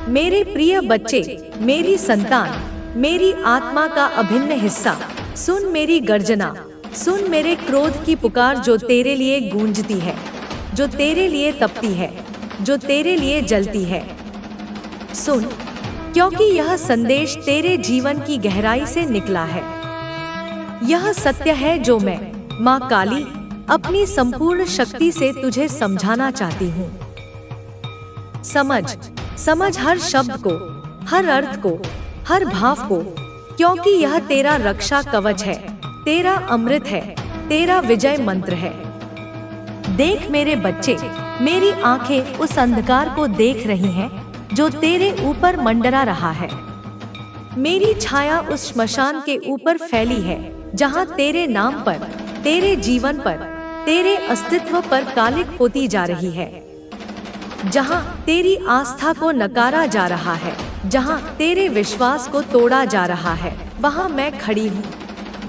मेरे प्रिय बच्चे, मेरी संतान, मेरी आत्मा का अभिन्न हिस्सा, सुन मेरी गर्जना, सुन मेरे क्रोध की पुकार जो तेरे लिए गूंजती है, जो तेरे लिए तपती है, जो तेरे लिए जलती है। सुन, क्योंकि यह संदेश तेरे जीवन की गहराई से निकला है। यह सत्य है जो मैं, माँ काली, अपनी संपूर्ण शक्ति से तुझे समझाना चाहती हूँ। समझ, समझ हर शब्द को, हर अर्थ को, हर भाव को, क्योंकि यह तेरा रक्षा कवच है, तेरा अमृत है, तेरा विजय मंत्र है। देख मेरे बच्चे, मेरी आंखें उस अंधकार को देख रही हैं जो तेरे ऊपर मंडरा रहा है। मेरी छाया उस श्मशान के ऊपर फैली है जहां तेरे नाम पर, तेरे जीवन पर, तेरे अस्तित्व पर कालिक होती जा रही है। जहां तेरी आस्था को नकारा जा रहा है, जहां तेरे विश्वास को तोड़ा जा रहा है, वहां मैं खड़ी हूँ,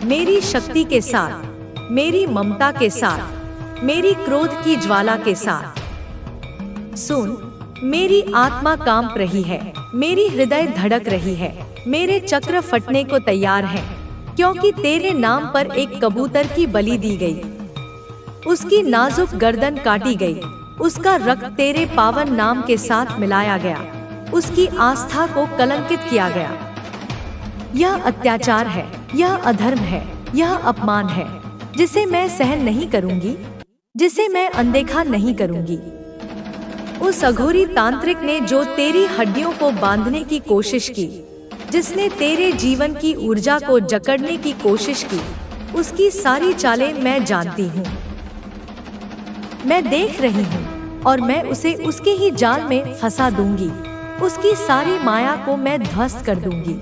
मेरी शक्ति के साथ, मेरी ममता के साथ, मेरी क्रोध की ज्वाला के साथ। सुन, मेरी आत्मा कांप रही है, मेरी हृदय धड़क रही है, मेरे चक्र फटने को तैयार हैं, क्योंकि तेरे नाम पर एक कबूतर की बलि दी गई। उसकी नाजुक गर्दन काटी गई, उसका रक्त तेरे पावन नाम के साथ मिलाया गया, उसकी आस्था को कलंकित किया गया। यह अत्याचार है, यह अधर्म है, यह अपमान है, जिसे मैं सहन नहीं करूंगी, जिसे मैं अनदेखा नहीं करूंगी। उस अघोरी तांत्रिक ने जो तेरी हड्डियों को बांधने की कोशिश की, जिसने तेरे जीवन की ऊर्जा को जकड़ने की कोशिश की, उसकी सारी चालें मैं जानती हूँ। मैं देख रही हूँ और मैं उसे उसके ही जाल में फंसा दूंगी, उसकी सारी माया को मैं ध्वस्त कर दूंगी।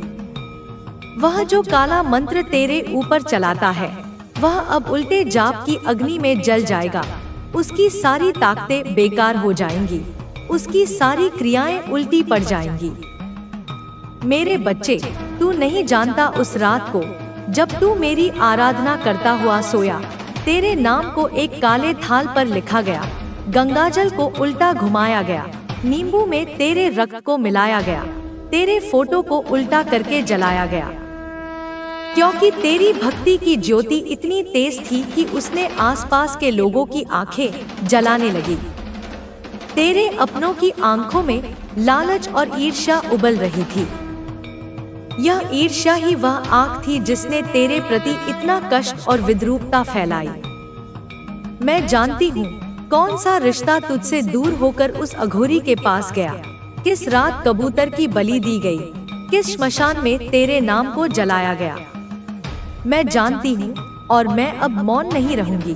वह जो काला मंत्र तेरे ऊपर चलाता है, वह अब उल्टे जाप की अग्नि में जल जाएगा। उसकी सारी ताकतें बेकार हो जाएंगी, उसकी सारी क्रियाएं उल्टी पड़ जाएंगी। मेरे बच्चे, तू नहीं जानता उस रात को जब तू मेरी आराधना करता हुआ सोया, तेरे नाम को एक काले थाल पर लिखा गया, गंगाजल को उल्टा घुमाया गया, नींबू में तेरे रक्त को मिलाया गया, तेरे फोटो को उल्टा करके जलाया गया। क्योंकि तेरी भक्ति की ज्योति इतनी तेज थी कि उसने आसपास के लोगों की आंखें जलाने लगी। तेरे अपनों की आंखों में लालच और ईर्ष्या उबल रही थी। यह ईर्ष्या ही वह आग थी जिसने तेरे प्रति इतना कष्ट और विद्रूपता फैलाई। मैं जानती हूँ कौन सा रिश्ता तुझसे दूर होकर उस अघोरी के पास गया, किस रात कबूतर की बलि दी गई, किस श्मशान में तेरे नाम को जलाया गया। मैं जानती हूँ और मैं अब मौन नहीं रहूंगी।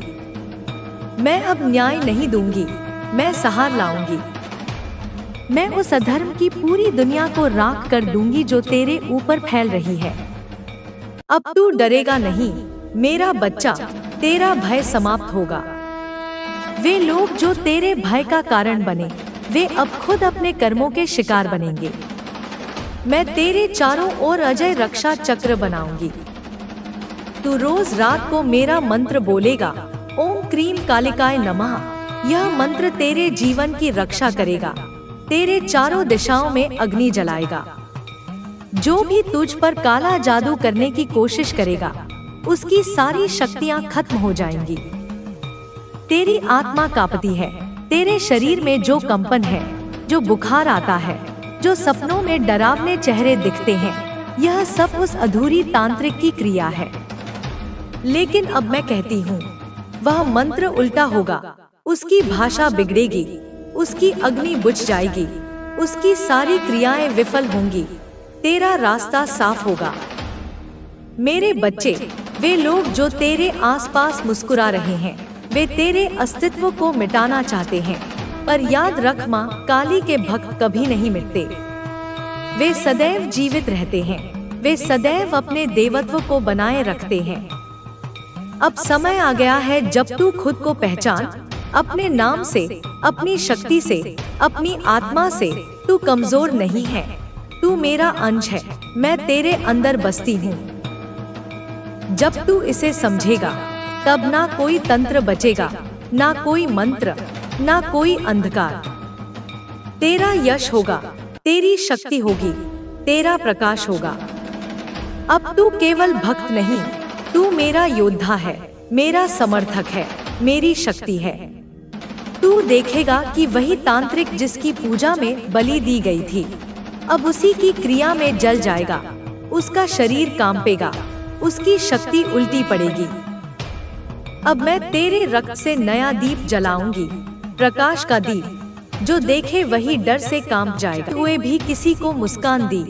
मैं अब न्याय नहीं दूंगी, मैं सहार लाऊंगी। मैं उस अधर्म की पूरी दुनिया को राख कर दूंगी जो तेरे ऊपर फैल रही है। अब तू डरेगा नहीं मेरा बच्चा, तेरा भय समाप्त होगा। वे लोग जो तेरे भय का कारण बने, वे अब खुद अपने कर्मों के शिकार बनेंगे। मैं तेरे चारों ओर अजय रक्षा चक्र बनाऊंगी। तू रोज रात को मेरा मंत्र बोलेगा, ओम क्रीम कालिकाय नमः। यह मंत्र तेरे जीवन की रक्षा करेगा, तेरे चारों दिशाओं में अग्नि जलाएगा। जो भी तुझ पर काला जादू करने की कोशिश करेगा, उसकी सारी शक्तियां खत्म हो जाएंगी। तेरी आत्मा कांपती है, तेरे शरीर में जो कंपन है, जो बुखार आता है, जो सपनों में डरावने चेहरे दिखते हैं, यह सब उस अधूरी तांत्रिक की क्रिया है। लेकिन अब मैं कहती हूँ, वह मंत्र उल्टा होगा, उसकी भाषा बिगड़ेगी, उसकी अग्नि बुझ जाएगी, उसकी सारी क्रियाएं विफल होंगी, तेरा रास्ता साफ होगा। मेरे बच्चे, वे लोग जो तेरे आसपास मुस्कुरा रहे हैं, वे तेरे अस्तित्व को मिटाना चाहते हैं, पर याद रख माँ काली के भक्त कभी नहीं मिटते। वे सदैव जीवित रहते हैं, वे सदैव अपने देवत्व को बनाए रखते हैं। अब समय आ गया है जब तू खुद को पहचान, अपने नाम से, अपनी शक्ति से, अपनी आत्मा से। तू कमजोर नहीं है, तू मेरा अंश है, मैं तेरे अंदर बसती हूँ। जब तू इसे समझेगा, तब ना कोई तंत्र बचेगा, ना कोई मंत्र, ना कोई अंधकार। तेरा यश होगा, तेरी शक्ति होगी, तेरा प्रकाश होगा। अब तू केवल भक्त नहीं, तू मेरा योद्धा है, मेरा समर्थक है, मेरी शक्ति है। तू देखेगा कि वही तांत्रिक जिसकी पूजा में बलि दी गई थी, अब उसी की क्रिया में जल जाएगा। उसका शरीर कांपेगा, उसकी शक्ति उल्टी पड़ेगी। अब मैं तेरे रक्त से नया दीप जलाऊंगी, प्रकाश का दीप। जो देखे वही डर से कांप जाएगा। तूने भी किसी को मुस्कान दी,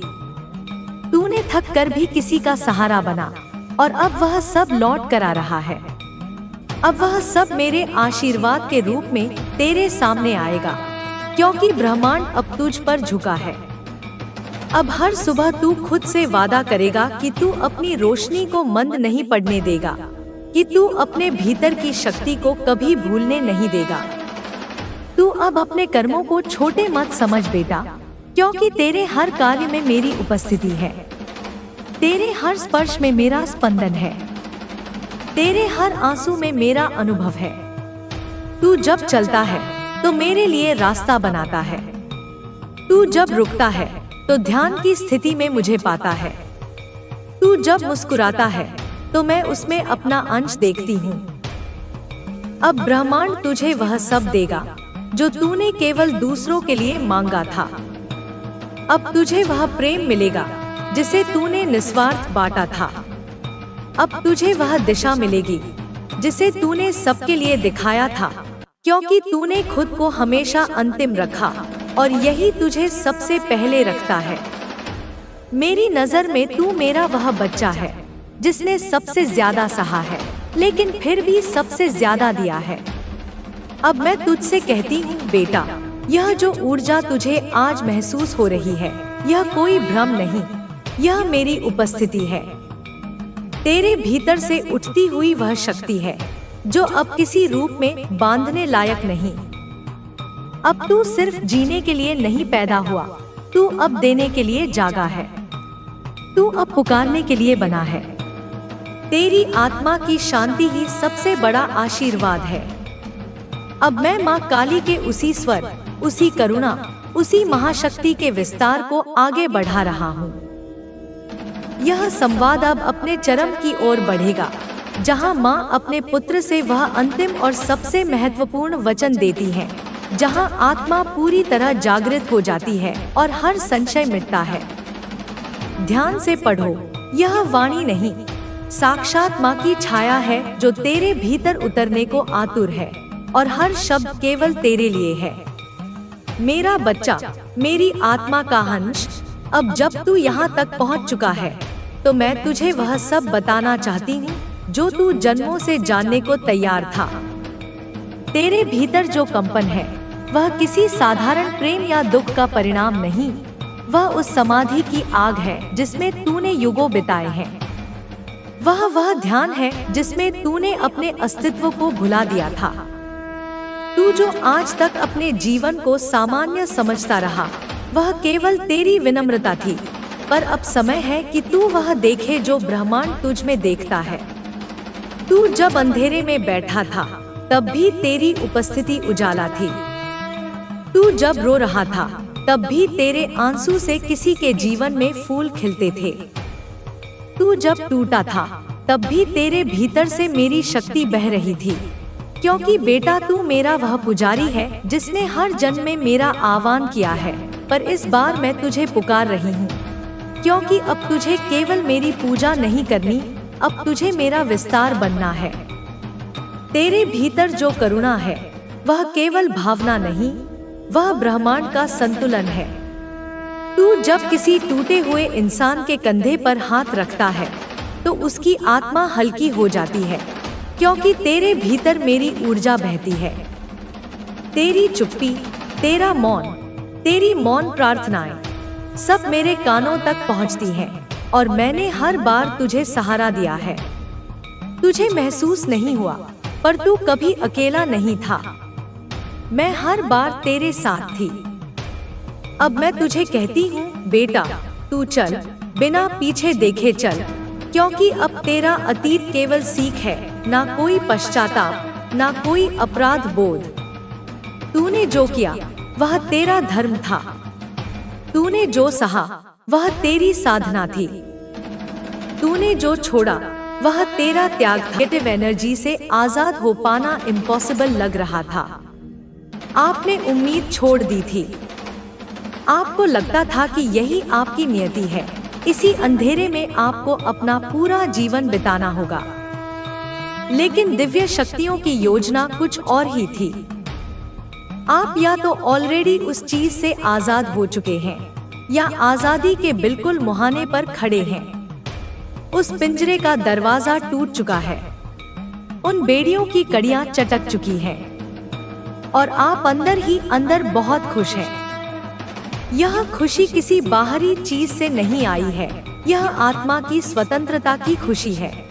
तूने थक कर भी किसी का सहारा बना, और अब वह सब लौट कर आ रहा है। अब वह सब मेरे आशीर्वाद के रूप में तेरे सामने आएगा, क्योंकि ब्रह्मांड अब तुझ पर झुका है। अब हर सुबह तू खुद से वादा करेगा कि तू अपनी रोशनी को मंद नहीं पड़ने देगा, कि तू अपने भीतर की शक्ति को कभी भूलने नहीं देगा। तू अब अपने कर्मों को छोटे मत समझ बेटा, क्योंकि तेरे हर कार्य में मेरी उपस्थिति है, तेरे हर स्पर्श में मेरा स्पंदन है, तेरे हर आंसू में मेरा अनुभव है। तू जब चलता है तो मेरे लिए रास्ता बनाता है, तू जब रुकता है तो ध्यान की स्थिति में मुझे पाता है, तू जब मुस्कुराता है तो मैं उसमें अपना अंश देखती हूँ। अब ब्रह्मांड तुझे वह सब देगा जो तूने केवल दूसरों के लिए मांगा था। अब तुझे वह प्रेम मिलेगा जिसे तूने निस्वार्थ बांटा था। अब तुझे वह दिशा मिलेगी जिसे तूने सबके लिए दिखाया था, क्योंकि तूने खुद को हमेशा अंतिम रखा, और यही तुझे सबसे पहले रखता है। मेरी नजर में तू मेरा वह बच्चा है जिसने सबसे ज्यादा सहा है, लेकिन फिर भी सबसे ज्यादा दिया है। अब मैं तुझसे कहती हूँ बेटा, यह जो ऊर्जा तुझे आज महसूस हो रही है, यह कोई भ्रम नहीं, यह मेरी उपस्थिति है। तेरे भीतर से उठती हुई वह शक्ति है जो अब किसी रूप में बांधने लायक नहीं। अब तू सिर्फ जीने के लिए नहीं पैदा हुआ, तू अब देने के लिए जागा है, तू अब पुकारने के लिए बना है। तेरी आत्मा की शांति ही सबसे बड़ा आशीर्वाद है। अब मैं माँ काली के उसी स्वर, उसी करुणा, उसी महाशक्ति के विस्तार को आगे बढ़ा रहा हूँ। यह संवाद अब अपने चरम की ओर बढ़ेगा, जहाँ माँ अपने पुत्र से वह अंतिम और सबसे महत्वपूर्ण वचन देती है, जहाँ आत्मा पूरी तरह जागृत हो जाती है और हर संशय मिटता है। ध्यान से पढ़ो, यह वाणी नहीं, साक्षात माँ की छाया है जो तेरे भीतर उतरने को आतुर है, और हर शब्द केवल तेरे लिए है। मेरा बच्चा, मेरी आत्मा का अंश, अब जब तू यहाँ तक पहुँच चुका है तो मैं तुझे वह सब बताना चाहती हूँ जो तू जन्मों से जानने को तैयार था। तेरे भीतर जो कंपन है वह किसी साधारण प्रेम या दुख का परिणाम नहीं, वह उस समाधि की आग है जिसमें तूने युगों बिताए हैं। वह ध्यान है जिसमें तूने अपने अस्तित्व को भुला दिया था। तू जो आज तक अपने जीवन को सामान्य समझता रहा, वह केवल तेरी विनम्रता थी, पर अब समय है कि तू वह देखे जो ब्रह्मांड तुझ में देखता है। तू जब अंधेरे में बैठा था तब भी तेरी उपस्थिति उजाला थी। तू जब रो रहा था तब भी तेरे आंसू से किसी के जीवन में फूल खिलते थे। तू जब टूटा था तब भी तेरे भीतर से मेरी शक्ति बह रही थी, क्योंकि बेटा तू मेरा वह पुजारी है जिसने हर जन्म में मेरा आह्वान किया है, पर इस बार मैं तुझे पुकार रही हूँ, क्योंकि अब तुझे केवल मेरी पूजा नहीं करनी, अब तुझे मेरा विस्तार बनना है। तेरे भीतर जो करुणा है वह केवल भावना नहीं, वह ब्रह्मांड का संतुलन है। तू जब किसी टूटे हुए इंसान के कंधे पर हाथ रखता है तो उसकी आत्मा हल्की हो जाती है, क्योंकि तेरे भीतर मेरी ऊर्जा बहती है। तेरी चुप्पी, तेरा मौन, तेरी मौन प्रार्थनाएं सब मेरे कानों तक पहुंचती हैं, और मैंने हर बार तुझे सहारा दिया है। तुझे महसूस नहीं हुआ, पर तू कभी अकेला नहीं था। मैं हर बार तेरे साथ थी। अब मैं तुझे कहती हूँ बेटा, तू चल, बिना पीछे देखे चल, क्योंकि अब तेरा अतीत केवल सीख है, ना कोई पश्चाताप, ना कोई अपराध बोध। तूने जो किया वह तेरा धर्म था। तूने जो सहा वह तेरी साधना थी। तूने जो छोड़ा वह तेरा त्याग था। नेगेटिव एनर्जी से आजाद हो पाना इम्पॉसिबल लग रहा था। आपने उम्मीद छोड़ दी थी। आपको लगता था कि यही आपकी नियति है। इसी अंधेरे में आपको अपना पूरा जीवन बिताना होगा। लेकिन दिव्य शक्तियों की योजना कुछ और ही थी। आप या तो ऑलरेडी उस चीज से आजाद हो चुके हैं या आजादी के बिल्कुल मुहाने पर खड़े हैं। उस पिंजरे का दरवाजा टूट चुका है, उन बेड़ियों की कड़ियां चटक चुकी हैं और आप अंदर ही अंदर बहुत खुश हैं। यह खुशी किसी बाहरी चीज से नहीं आई है, यह आत्मा की स्वतंत्रता की खुशी है।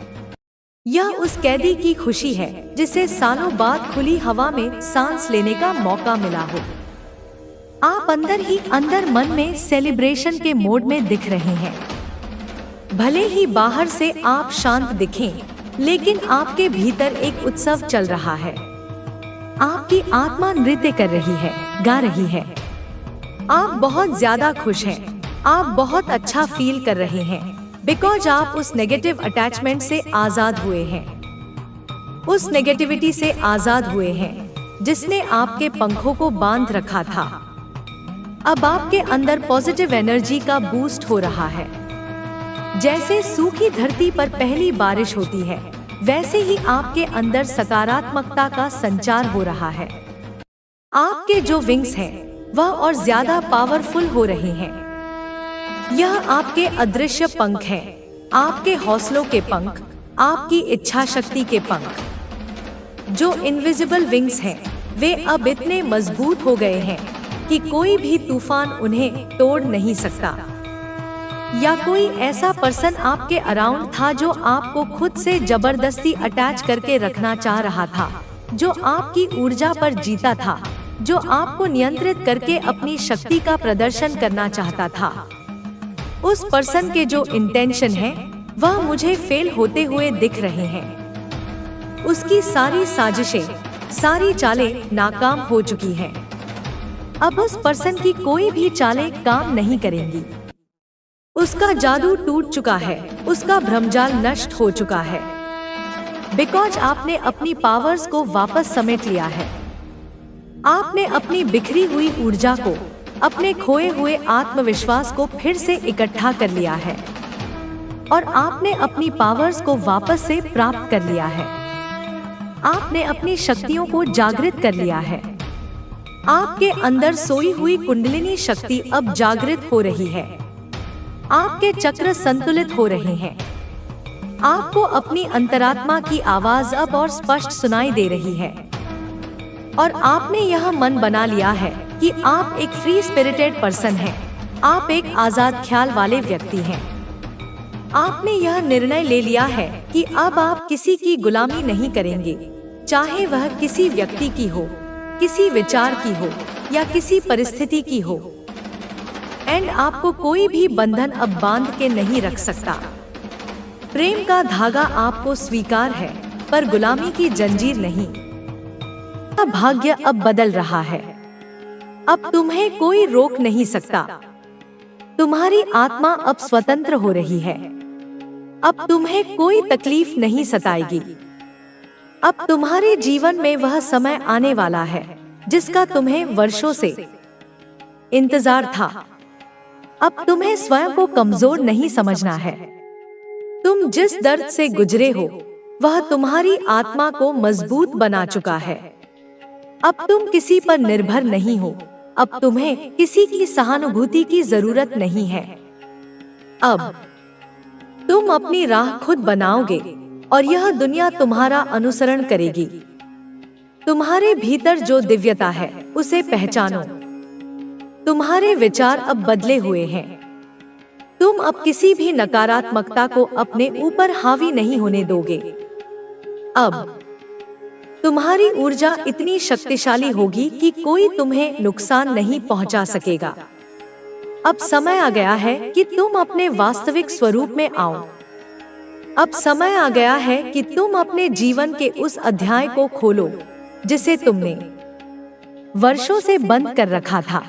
यह उस कैदी की खुशी है जिसे सालों बाद खुली हवा में सांस लेने का मौका मिला हो। आप अंदर ही अंदर मन में सेलिब्रेशन के मोड में दिख रहे हैं। भले ही बाहर से आप शांत दिखें, लेकिन आपके भीतर एक उत्सव चल रहा है। आपकी आत्मा नृत्य कर रही है, गा रही है। आप बहुत ज्यादा खुश हैं। आप बहुत अच्छा फील कर रहे हैं बिकॉज आप उस नेगेटिव अटैचमेंट से आजाद हुए हैं, उस नेगेटिविटी से आजाद हुए हैं जिसने आपके पंखों को बांध रखा था। अब आपके अंदर पॉजिटिव एनर्जी का बूस्ट हो रहा है। जैसे सूखी धरती पर पहली बारिश होती है, वैसे ही आपके अंदर सकारात्मकता का संचार हो रहा है। आपके जो विंग्स हैं वह और ज्यादा पावरफुल हो रहे हैं। यह आपके अदृश्य पंख हैं, आपके हौसलों के पंख, आपकी इच्छा शक्ति के पंख। जो इनविजिबल विंग्स हैं, वे अब इतने मजबूत हो गए हैं कि कोई भी तूफान उन्हें तोड़ नहीं सकता। या कोई ऐसा पर्सन आपके अराउंड था जो आपको खुद से जबरदस्ती अटैच करके रखना चाह रहा था, जो आपकी ऊर्जा पर जीता था, जो आपको नियंत्रित करके अपनी शक्ति का प्रदर्शन करना चाहता था। उस पर्सन के जो इंटेंशन है वह मुझे फेल होते हुए दिख रहे हैं। उसकी सारी साजिशें, सारी चालें नाकाम हो चुकी हैं। अब उस पर्सन की कोई भी चालें काम नहीं करेंगी। उसका जादू टूट चुका है, उसका भ्रमजाल नष्ट हो चुका है। बिकॉज आपने अपनी पावर्स को वापस समेट लिया है। आपने अपनी बिखरी हुई ऊर्जा को, अपने खोए हुए आत्मविश्वास को फिर से इकट्ठा कर लिया है और आपने अपनी पावर्स को वापस से प्राप्त कर लिया है। आपने अपनी शक्तियों को जागृत कर लिया है। आपके अंदर सोई हुई कुंडलिनी शक्ति अब जागृत हो रही है। आपके चक्र संतुलित हो रहे हैं। आपको अपनी अंतरात्मा की आवाज अब और स्पष्ट सुनाई दे रही है और आपने यह मन बना लिया है कि आप एक फ्री स्पिरिटेड पर्सन हैं। आप एक आजाद ख्याल वाले व्यक्ति हैं। आपने यह निर्णय ले लिया है कि अब आप किसी की गुलामी नहीं करेंगे, चाहे वह किसी व्यक्ति की हो, किसी विचार की हो या किसी परिस्थिति की हो। एंड आपको कोई भी बंधन अब बांध के नहीं रख सकता। प्रेम का धागा आपको स्वीकार है, पर गुलामी की जंजीर नहीं। भाग्य अब बदल रहा है। अब तुम्हें कोई रोक नहीं सकता। तुम्हारी आत्मा अब स्वतंत्र हो रही है। अब तुम्हें कोई तकलीफ नहीं सताएगी। अब तुम्हारे जीवन में वह समय आने वाला है जिसका तुम्हें वर्षों से इंतजार था। अब तुम्हें स्वयं को कमजोर नहीं समझना है। तुम जिस दर्द से गुजरे हो वह तुम्हारी आत्मा को मजबूत बना चुका है। अब तुम किसी पर निर्भर नहीं हो। अब तुम्हें किसी की सहानुभूति की जरूरत नहीं है। अब तुम अपनी राह खुद बनाओगे और यह दुनिया तुम्हारा अनुसरण करेगी। तुम्हारे भीतर जो दिव्यता है उसे पहचानो। तुम्हारे विचार अब बदले हुए हैं। तुम अब किसी भी नकारात्मकता को अपने ऊपर हावी नहीं होने दोगे। अब तुम्हारी ऊर्जा इतनी शक्तिशाली होगी कि कोई तुम्हें नुकसान नहीं पहुंचा सकेगा। अब समय आ गया है कि तुम अपने वास्तविक स्वरूप में आओ। अब समय आ गया है कि तुम अपने जीवन के उस अध्याय को खोलो जिसे तुमने वर्षों से बंद कर रखा था।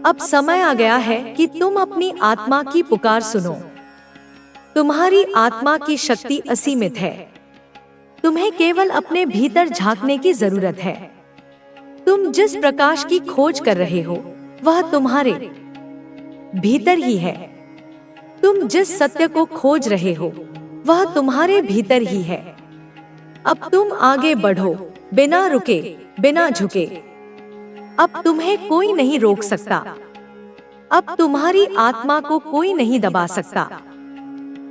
अब समय आ गया है कि तुम अपनी आत्मा की पुकार सुनो। तुम्हारी आत्मा की शक्ति असीमित है। तुम्हें केवल अपने भीतर झांकने की जरूरत है। तुम जिस प्रकाश की खोज कर रहे हो वह तुम्हारे भीतर ही है। तुम जिस सत्य को खोज रहे हो वह तुम्हारे भीतर ही है। अब तुम आगे बढ़ो, बिना रुके, बिना झुके। अब तुम्हें कोई नहीं रोक सकता। अब तुम्हारी आत्मा को कोई नहीं दबा सकता।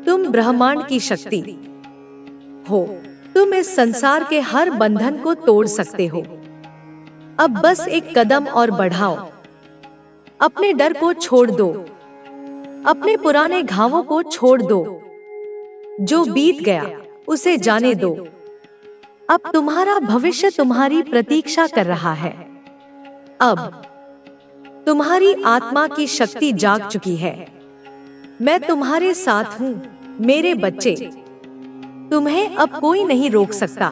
तुम ब्रह्मांड की शक्ति हो। तुम इस संसार के हर बंधन को तोड़ सकते हो। अब बस एक कदम और बढ़ाओ। अपने डर को छोड़ दो। अपने पुराने घावों को छोड़ दो। जो बीत गया उसे जाने दो। अब तुम्हारा भविष्य तुम्हारी प्रतीक्षा कर रहा है। अब तुम्हारी आत्मा की शक्ति जाग चुकी है। मैं तुम्हारे साथ हूँ मेरे बच्चे। तुम्हें अब कोई नहीं रोक सकता।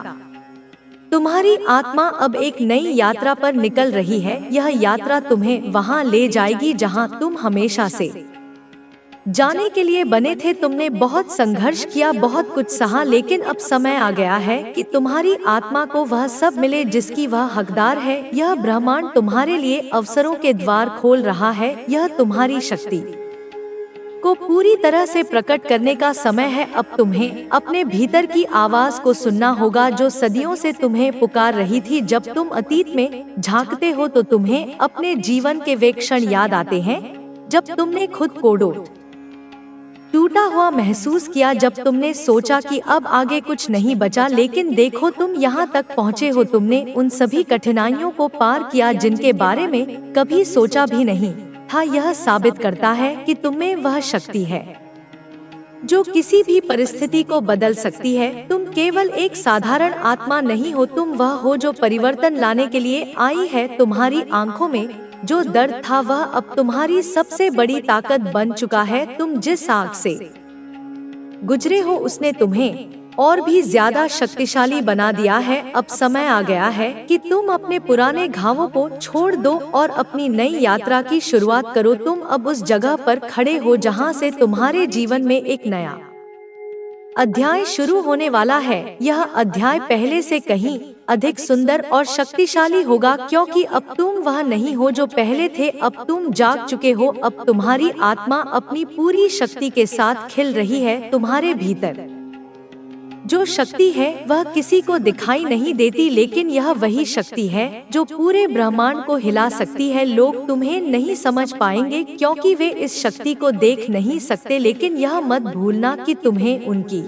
तुम्हारी आत्मा अब एक नई यात्रा पर निकल रही है। यह यात्रा तुम्हें वहां ले जाएगी जहां तुम हमेशा से जाने के लिए बने थे। तुमने बहुत संघर्ष किया, बहुत कुछ सहा, लेकिन अब समय आ गया है कि तुम्हारी आत्मा को वह सब मिले जिसकी वह हकदार है। यह ब्रह्मांड तुम्हारे लिए अवसरों के द्वार खोल रहा है। यह तुम्हारी शक्ति को पूरी तरह से प्रकट करने का समय है। अब तुम्हें अपने भीतर की आवाज को सुनना होगा जो सदियों से तुम्हें पुकार रही थी। जब तुम अतीत में झांकते हो तो तुम्हें अपने जीवन के वे क्षण याद आते हैं जब तुमने खुद को टूटा हुआ महसूस किया, जब तुमने सोचा कि अब आगे कुछ नहीं बचा। लेकिन देखो तुम यहाँ तक पहुँचे हो। तुमने उन सभी कठिनाइयों को पार किया जिनके बारे में कभी सोचा भी नहीं था। यह साबित करता है कि तुममें वह शक्ति है जो किसी भी परिस्थिति को बदल सकती है। तुम केवल एक साधारण आत्मा नहीं हो, तुम वह हो जो परिवर्तन लाने के लिए आई है। तुम्हारी आंखों में जो दर्द था वह अब तुम्हारी सबसे बड़ी ताकत बन चुका है। तुम जिस आग से गुजरे हो उसने तुम्हें और भी ज्यादा शक्तिशाली बना दिया है। अब समय आ गया है कि तुम अपने पुराने घावों को छोड़ दो और अपनी नई यात्रा की शुरुआत करो। तुम अब उस जगह पर खड़े हो जहां से तुम्हारे जीवन में एक नया अध्याय शुरू होने वाला है। यह अध्याय पहले से कहीं अधिक सुंदर और शक्तिशाली होगा, क्योंकि अब तुम वह नहीं हो जो पहले थे। अब तुम जाग चुके हो। अब तुम्हारी आत्मा अपनी पूरी शक्ति के साथ खिल रही है। तुम्हारे भीतर जो शक्ति है वह किसी को दिखाई नहीं देती, लेकिन यह वही शक्ति है जो पूरे ब्रह्मांड को हिला सकती है। लोग तुम्हें नहीं समझ पाएंगे क्योंकि वे इस शक्ति को देख नहीं सकते, लेकिन यह मत भूलना कि तुम्हें उनकी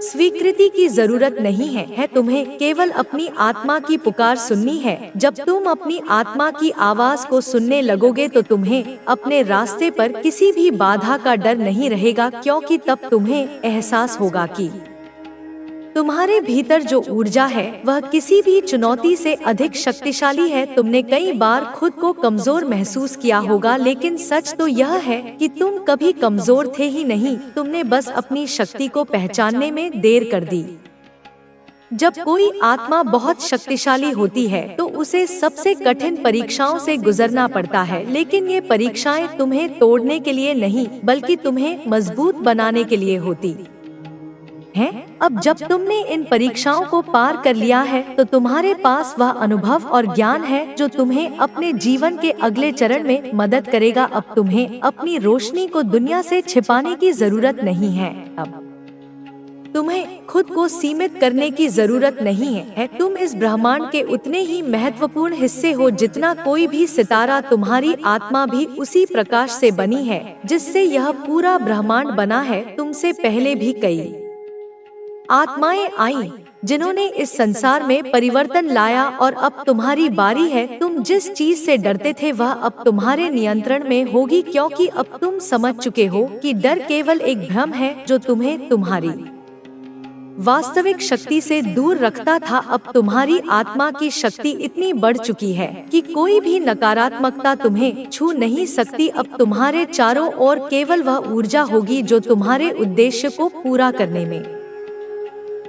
स्वीकृति की जरूरत नहीं है। तुम्हें केवल अपनी आत्मा की पुकार सुननी है। जब तुम अपनी आत्मा की आवाज को सुनने लगोगे तो तुम्हें अपने रास्ते पर किसी भी बाधा का डर नहीं रहेगा, क्योंकि तब तुम्हें एहसास होगा कि तुम्हारे भीतर जो ऊर्जा है वह किसी भी चुनौती से अधिक शक्तिशाली है। तुमने कई बार खुद को कमजोर महसूस किया होगा, लेकिन सच तो यह है कि तुम कभी कमजोर थे ही नहीं। तुमने बस अपनी शक्ति को पहचानने में देर कर दी। जब कोई आत्मा बहुत शक्तिशाली होती है तो उसे सबसे कठिन परीक्षाओं से गुजरना पड़ता है, लेकिन ये परीक्षाएं तुम्हें तोड़ने के लिए नहीं बल्कि तुम्हें मजबूत बनाने के लिए होती हैं। अब जब तुमने इन परीक्षाओं को पार कर लिया है तो तुम्हारे पास वह अनुभव और ज्ञान है जो तुम्हें अपने जीवन के अगले चरण में मदद करेगा। अब तुम्हें अपनी रोशनी को दुनिया से छिपाने की जरूरत नहीं है। अब तुम्हें खुद को सीमित करने की जरूरत नहीं है। तुम इस ब्रह्मांड के उतने ही महत्वपूर्ण हिस्से हो जितना कोई भी सितारा। तुम्हारी आत्मा भी उसी प्रकाश से बनी है जिससे यह पूरा ब्रह्मांड बना है। तुमसे पहले भी कई आत्माएं आई जिन्होंने इस संसार में परिवर्तन लाया और अब तुम्हारी बारी है। तुम जिस चीज से डरते थे वह अब तुम्हारे नियंत्रण में होगी, क्योंकि अब तुम समझ चुके हो कि डर केवल एक भ्रम है जो तुम्हें तुम्हारी वास्तविक शक्ति से दूर रखता था। अब तुम्हारी आत्मा की शक्ति इतनी बढ़ चुकी है कि कोई भी नकारात्मकता तुम्हें छू नहीं सकती। अब तुम्हारे चारों ओर केवल वह ऊर्जा होगी जो तुम्हारे उद्देश्य को पूरा करने में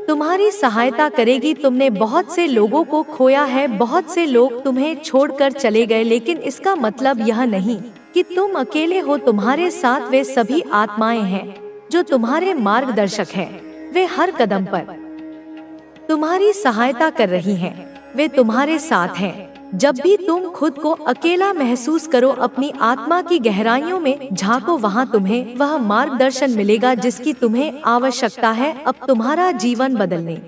तुम्हारी सहायता करेगी। तुमने बहुत से लोगों को खोया है, बहुत से लोग तुम्हें छोड़कर चले गए, लेकिन इसका मतलब यह नहीं कि तुम अकेले हो। तुम्हारे साथ वे सभी आत्माएं हैं जो तुम्हारे मार्गदर्शक हैं। वे हर कदम पर तुम्हारी सहायता कर रही हैं। वे तुम्हारे साथ हैं। जब भी तुम खुद को अकेला महसूस करो, अपनी आत्मा की गहराइयों में झांको, वहां तुम्हें वह मार्गदर्शन मिलेगा जिसकी तुम्हें आवश्यकता है। अब तुम्हारा जीवन बदलने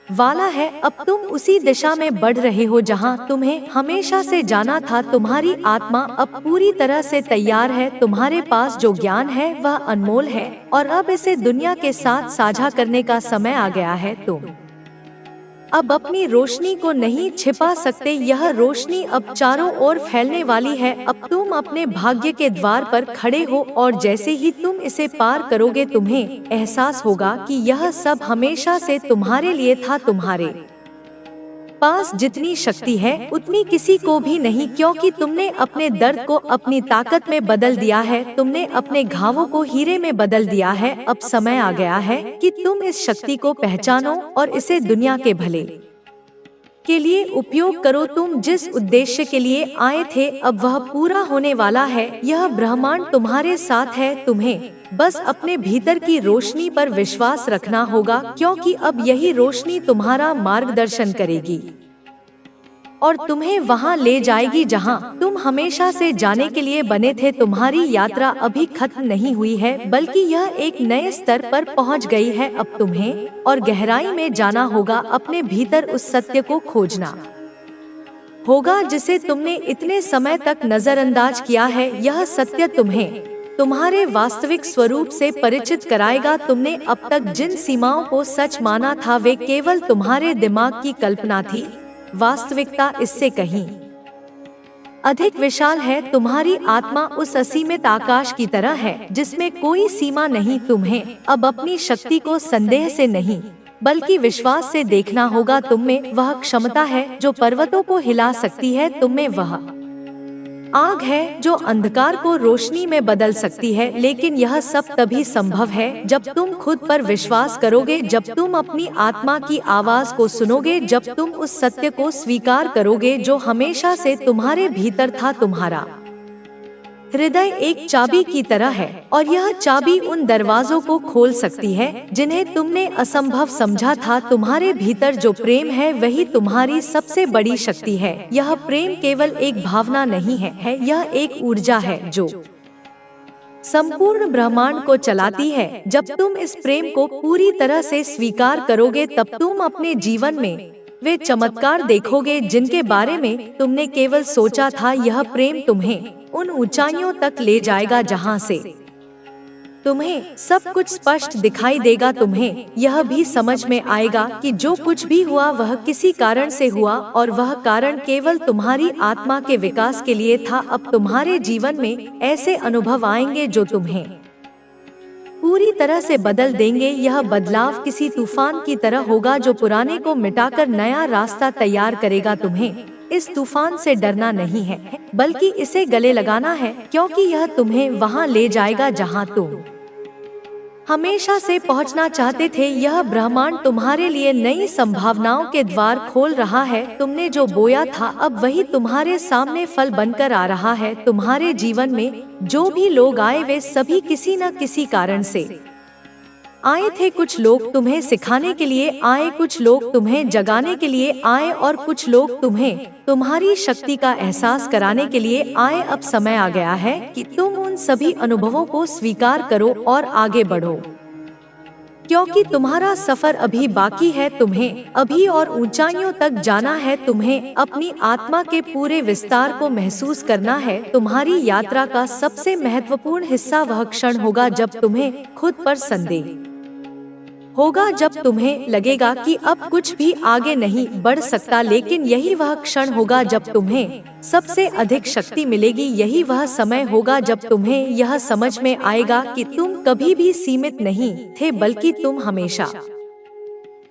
वाला है। अब तुम उसी दिशा में बढ़ रहे हो जहां तुम्हें हमेशा से जाना था। तुम्हारी आत्मा अब पूरी तरह से तैयार है। तुम्हारे पास जो ज्ञान है वह अनमोल है और अब इसे दुनिया के साथ साझा करने का समय आ गया है। तुम अब अपनी रोशनी को नहीं छिपा सकते। यह रोशनी अब चारों ओर फैलने वाली है। अब तुम अपने भाग्य के द्वार पर खड़े हो और जैसे ही तुम इसे पार करोगे, तुम्हें एहसास होगा कि यह सब हमेशा से तुम्हारे लिए था। तुम्हारे पास जितनी शक्ति है उतनी किसी को भी नहीं, क्योंकि तुमने अपने दर्द को अपनी ताकत में बदल दिया है। तुमने अपने घावों को हीरे में बदल दिया है। अब समय आ गया है कि तुम इस शक्ति को पहचानो और इसे दुनिया के भले के लिए उपयोग करो। तुम जिस उद्देश्य के लिए आए थे अब वह पूरा होने वाला है। यह ब्रह्मांड तुम्हारे साथ है। तुम्हें बस अपने भीतर की रोशनी पर विश्वास रखना होगा, क्योंकि अब यही रोशनी तुम्हारा मार्गदर्शन करेगी और तुम्हें वहां ले जाएगी जहां तुम हमेशा से जाने के लिए बने थे। तुम्हारी यात्रा अभी खत्म नहीं हुई है, बल्कि यह एक नए स्तर पर पहुंच गई है। अब तुम्हें और गहराई में जाना होगा, अपने भीतर उस सत्य को खोजना होगा जिसे तुमने इतने समय तक नजरअंदाज किया है। यह सत्य तुम्हें तुम्हारे वास्तविक स्वरूप से परिचित कराएगा। तुमने अब तक जिन सीमाओं को सच माना था वे केवल तुम्हारे दिमाग की कल्पना थी। वास्तविकता इससे कहीं अधिक विशाल है। तुम्हारी आत्मा उस असीमित आकाश की तरह है जिसमें कोई सीमा नहीं। तुम्हें अब अपनी शक्ति को संदेह से नहीं बल्कि विश्वास से देखना होगा। तुम में वह क्षमता है जो पर्वतों को हिला सकती है। तुम में वह आग है जो अंधकार को रोशनी में बदल सकती है। लेकिन यह सब तभी संभव है जब तुम खुद पर विश्वास करोगे, जब तुम अपनी आत्मा की आवाज को सुनोगे, जब तुम उस सत्य को स्वीकार करोगे जो हमेशा से तुम्हारे भीतर था। तुम्हारा हृदय एक चाबी की तरह है और यह चाबी उन दरवाजों को खोल सकती है जिन्हें तुमने असंभव समझा था। तुम्हारे भीतर जो प्रेम है वही तुम्हारी सबसे बड़ी शक्ति है। यह प्रेम केवल एक भावना नहीं है, यह एक ऊर्जा है जो संपूर्ण ब्रह्मांड को चलाती है। जब तुम इस प्रेम को पूरी तरह से स्वीकार करोगे, तब तुम अपने जीवन में वे चमत्कार देखोगे जिनके बारे में तुमने केवल सोचा था। यह प्रेम तुम्हें उन ऊंचाइयों तक ले जाएगा जहां से तुम्हें सब कुछ स्पष्ट दिखाई देगा। तुम्हें यह भी समझ में आएगा कि जो कुछ भी हुआ वह किसी कारण से हुआ और वह कारण केवल तुम्हारी आत्मा के विकास के लिए था। अब तुम्हारे जीवन में ऐसे अनुभव आएंगे जो तुम्हें पूरी तरह से बदल देंगे। यह बदलाव किसी तूफान की तरह होगा जो पुराने को मिटाकर नया रास्ता तैयार करेगा। तुम्हें इस तूफान से डरना नहीं है, बल्कि इसे गले लगाना है, क्योंकि यह तुम्हें वहां ले जाएगा जहां तुम हमेशा से पहुंचना चाहते थे। यह ब्रह्मांड तुम्हारे लिए नई संभावनाओं के द्वार खोल रहा है। तुमने जो बोया था अब वही तुम्हारे सामने फल बनकर आ रहा है। तुम्हारे जीवन में जो भी लोग आए वे सभी किसी न किसी कारण से आए थे। कुछ लोग तुम्हें सिखाने के लिए आए, कुछ लोग तुम्हें जगाने के लिए आए और कुछ लोग तुम्हें तुम्हारी शक्ति का एहसास कराने के लिए आए। अब समय आ गया है कि तुम उन सभी अनुभवों को स्वीकार करो और आगे बढ़ो, क्योंकि तुम्हारा सफर अभी बाकी है। तुम्हें अभी और ऊंचाइयों तक जाना है। तुम्हें अपनी आत्मा के पूरे विस्तार को महसूस करना है। तुम्हारी यात्रा का सबसे महत्वपूर्ण हिस्सा वह क्षण होगा जब तुम्हें खुद पर संदेह होगा, जब तुम्हें लगेगा कि अब कुछ भी आगे नहीं बढ़ सकता। लेकिन यही वह क्षण होगा जब तुम्हें सबसे अधिक शक्ति मिलेगी। यही वह समय होगा जब तुम्हें यह समझ में आएगा कि तुम कभी भी सीमित नहीं थे, बल्कि तुम हमेशा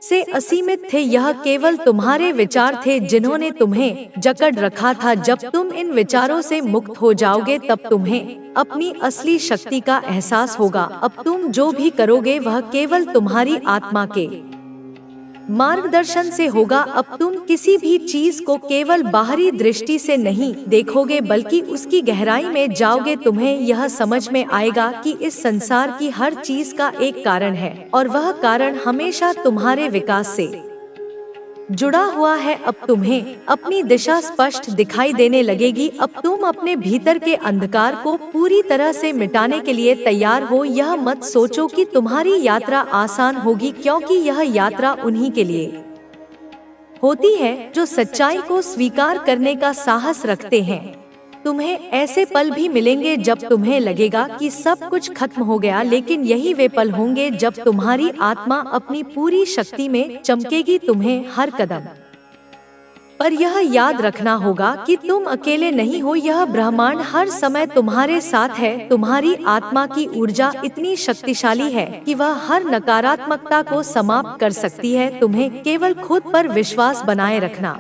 से असीमित थे। यह केवल तुम्हारे विचार थे जिन्होंने तुम्हें जकड़ रखा था। जब तुम इन विचारों से मुक्त हो जाओगे, तब तुम्हें अपनी असली शक्ति का एहसास होगा। अब तुम जो भी करोगे वह केवल तुम्हारी आत्मा के मार्गदर्शन से होगा। अब तुम किसी भी चीज को केवल बाहरी दृष्टि से नहीं देखोगे बल्कि उसकी गहराई में जाओगे। तुम्हें यह समझ में आएगा कि इस संसार की हर चीज का एक कारण है और वह कारण हमेशा तुम्हारे विकास से जुड़ा हुआ है। अब तुम्हें अपनी दिशा स्पष्ट दिखाई देने लगेगी। अब तुम अपने भीतर के अंधकार को पूरी तरह से मिटाने के लिए तैयार हो। यह मत सोचो कि तुम्हारी यात्रा आसान होगी, क्योंकि यह यात्रा उन्हीं के लिए होती है जो सच्चाई को स्वीकार करने का साहस रखते हैं। तुम्हें ऐसे पल भी मिलेंगे जब तुम्हें लगेगा कि सब कुछ खत्म हो गया, लेकिन यही वे पल होंगे जब तुम्हारी आत्मा अपनी पूरी शक्ति में चमकेगी। तुम्हें हर कदम पर यह याद रखना होगा कि तुम अकेले नहीं हो। यह ब्रह्मांड हर समय तुम्हारे साथ है। तुम्हारी आत्मा की ऊर्जा इतनी शक्तिशाली है कि वह हर नकारात्मकता को समाप्त कर सकती है। तुम्हें केवल खुद पर विश्वास बनाए रखना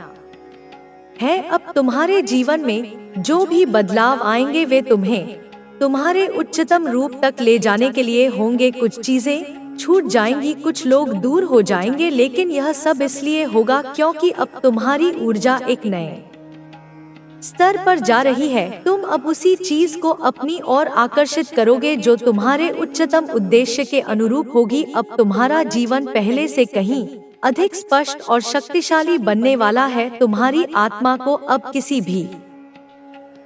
है। अब तुम्हारे जीवन में जो भी बदलाव आएंगे वे तुम्हें तुम्हारे उच्चतम रूप तक ले जाने के लिए होंगे। कुछ चीजें छूट जाएंगी, कुछ लोग दूर हो जाएंगे, लेकिन यह सब इसलिए होगा क्योंकि अब तुम्हारी ऊर्जा एक नए स्तर पर जा रही है। तुम अब उसी चीज को अपनी ओर आकर्षित करोगे जो तुम्हारे उच्चतम उद्देश्य के अनुरूप होगी। अब तुम्हारा जीवन पहले से कहीं अधिक स्पष्ट और शक्तिशाली बनने वाला है। तुम्हारी आत्मा को अब किसी भी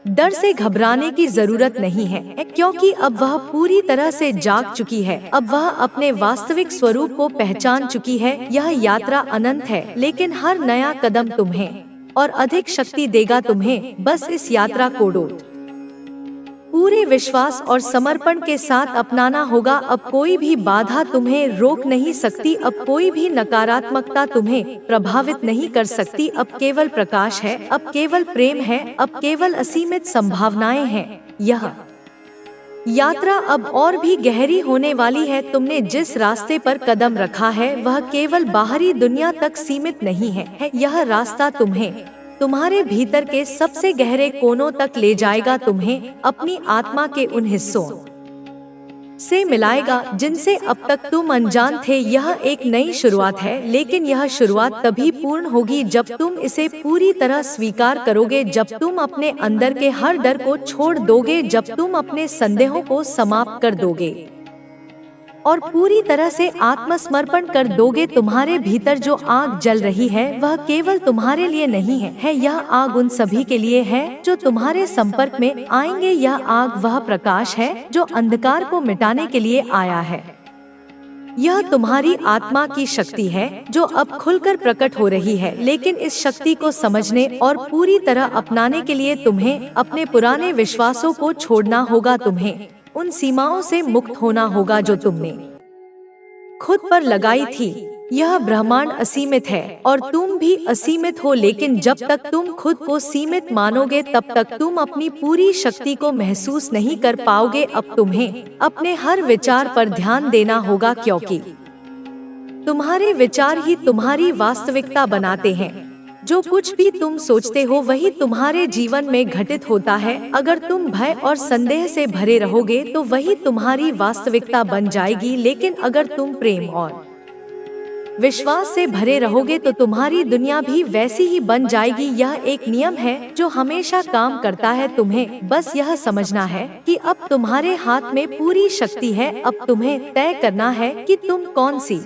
डर से घबराने की जरूरत नहीं है, क्योंकि अब वह पूरी तरह से जाग चुकी है। अब वह अपने वास्तविक स्वरूप को पहचान चुकी है। यह यात्रा अनंत है, लेकिन हर नया कदम तुम्हें और अधिक शक्ति देगा। तुम्हें बस इस यात्रा को पूरे विश्वास और समर्पण के साथ अपनाना होगा। अब कोई भी बाधा तुम्हें रोक नहीं सकती। अब कोई भी नकारात्मकता तुम्हें प्रभावित नहीं कर सकती। अब केवल प्रकाश है, अब केवल प्रेम है, अब केवल असीमित संभावनाएं हैं। यह यात्रा अब और भी गहरी होने वाली है। तुमने जिस रास्ते पर कदम रखा है वह केवल बाहरी दुनिया तक सीमित नहीं है। यह रास्ता तुम्हें तुम्हारे भीतर के सबसे गहरे कोनों तक ले जाएगा। तुम्हें अपनी आत्मा के उन हिस्सों से मिलाएगा जिनसे अब तक तुम अनजान थे। यह एक नई शुरुआत है, लेकिन यह शुरुआत तभी पूर्ण होगी जब तुम इसे पूरी तरह स्वीकार करोगे, जब तुम अपने अंदर के हर डर को छोड़ दोगे, जब तुम अपने संदेहों को समाप्त कर दोगे और पूरी तरह से आत्मसमर्पण कर दोगे। तुम्हारे भीतर जो आग जल रही है वह केवल तुम्हारे लिए नहीं है। यह आग उन सभी के लिए है जो तुम्हारे संपर्क में आएंगे। यह आग वह प्रकाश है जो अंधकार को मिटाने के लिए आया है। यह तुम्हारी आत्मा की शक्ति है जो अब खुलकर प्रकट हो रही है, लेकिन इस शक्ति को समझने और पूरी तरह अपनाने के लिए तुम्हें अपने पुराने विश्वासों को छोड़ना होगा। तुम्हें उन सीमाओं से मुक्त होना होगा जो तुमने खुद पर लगाई थी। यह ब्रह्मांड असीमित है और तुम भी असीमित हो, लेकिन जब तक तुम खुद को सीमित मानोगे तब तक तुम अपनी पूरी शक्ति को महसूस नहीं कर पाओगे। अब तुम्हें अपने हर विचार पर ध्यान देना होगा, क्योंकि तुम्हारे विचार ही तुम्हारी वास्तविकता बनाते हैं। जो कुछ भी तुम सोचते हो वही तुम्हारे जीवन में घटित होता है। अगर तुम भय और संदेह से भरे रहोगे तो वही तुम्हारी वास्तविकता बन जाएगी, लेकिन अगर तुम प्रेम और विश्वास से भरे रहोगे तो तुम्हारी दुनिया भी वैसी ही बन जाएगी। यह एक नियम है जो हमेशा काम करता है। तुम्हें बस यह समझना है कि अब तुम्हारे हाथ में पूरी शक्ति है। अब तुम्हें तय करना है कि तुम कौन सी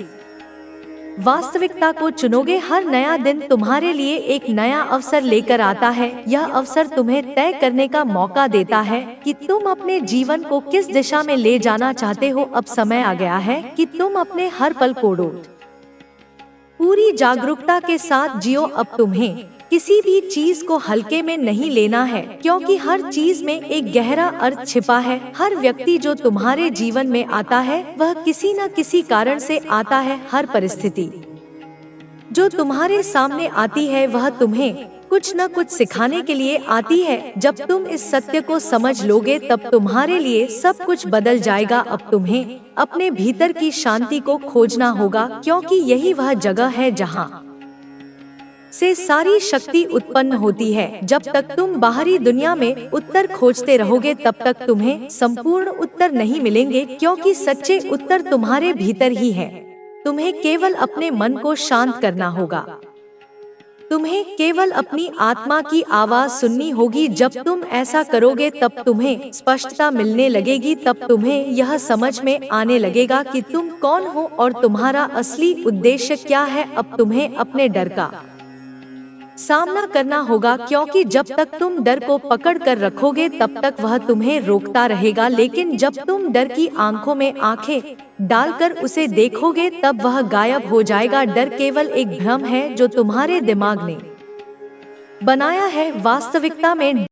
वास्तविकता को चुनोगे। हर नया दिन तुम्हारे लिए एक नया अवसर लेकर आता है। यह अवसर तुम्हें तय करने का मौका देता है कि तुम अपने जीवन को किस दिशा में ले जाना चाहते हो। अब समय आ गया है कि तुम अपने हर पल को पूरी जागरूकता के साथ जियो। अब तुम्हें किसी भी चीज को हल्के में नहीं लेना है, क्योंकि हर चीज में एक गहरा अर्थ छिपा है। हर व्यक्ति जो तुम्हारे जीवन में आता है वह किसी न किसी कारण से आता है। हर परिस्थिति जो तुम्हारे सामने आती है वह तुम्हें कुछ न कुछ सिखाने के लिए आती है। जब तुम इस सत्य को समझ लोगे तब तुम्हारे लिए सब कुछ बदल जाएगा। अब तुम्हें अपने भीतर की शांति को खोजना होगा, क्योंकि यही वह जगह है जहाँ से सारी शक्ति उत्पन्न होती है। जब तक तुम बाहरी दुनिया में उत्तर खोजते रहोगे तब तक तुम्हें संपूर्ण उत्तर नहीं मिलेंगे, क्योंकि सच्चे उत्तर तुम्हारे भीतर ही है। तुम्हें केवल अपने मन को शांत करना होगा। तुम्हें केवल अपनी आत्मा की आवाज सुननी होगी। जब तुम ऐसा करोगे तब तुम्हें स्पष्टता मिलने लगेगी। तब तुम्हें यह समझ में आने लगेगा कि तुम कौन हो और तुम्हारा असली उद्देश्य क्या है। अब तुम्हें अपने डर का सामना करना होगा, क्योंकि जब तक तुम डर को पकड़ कर रखोगे तब तक वह तुम्हें रोकता रहेगा। लेकिन जब तुम डर की आंखों में आंखें डालकर उसे देखोगे तब वह गायब हो जाएगा। डर केवल एक भ्रम है जो तुम्हारे दिमाग ने बनाया है। वास्तविकता में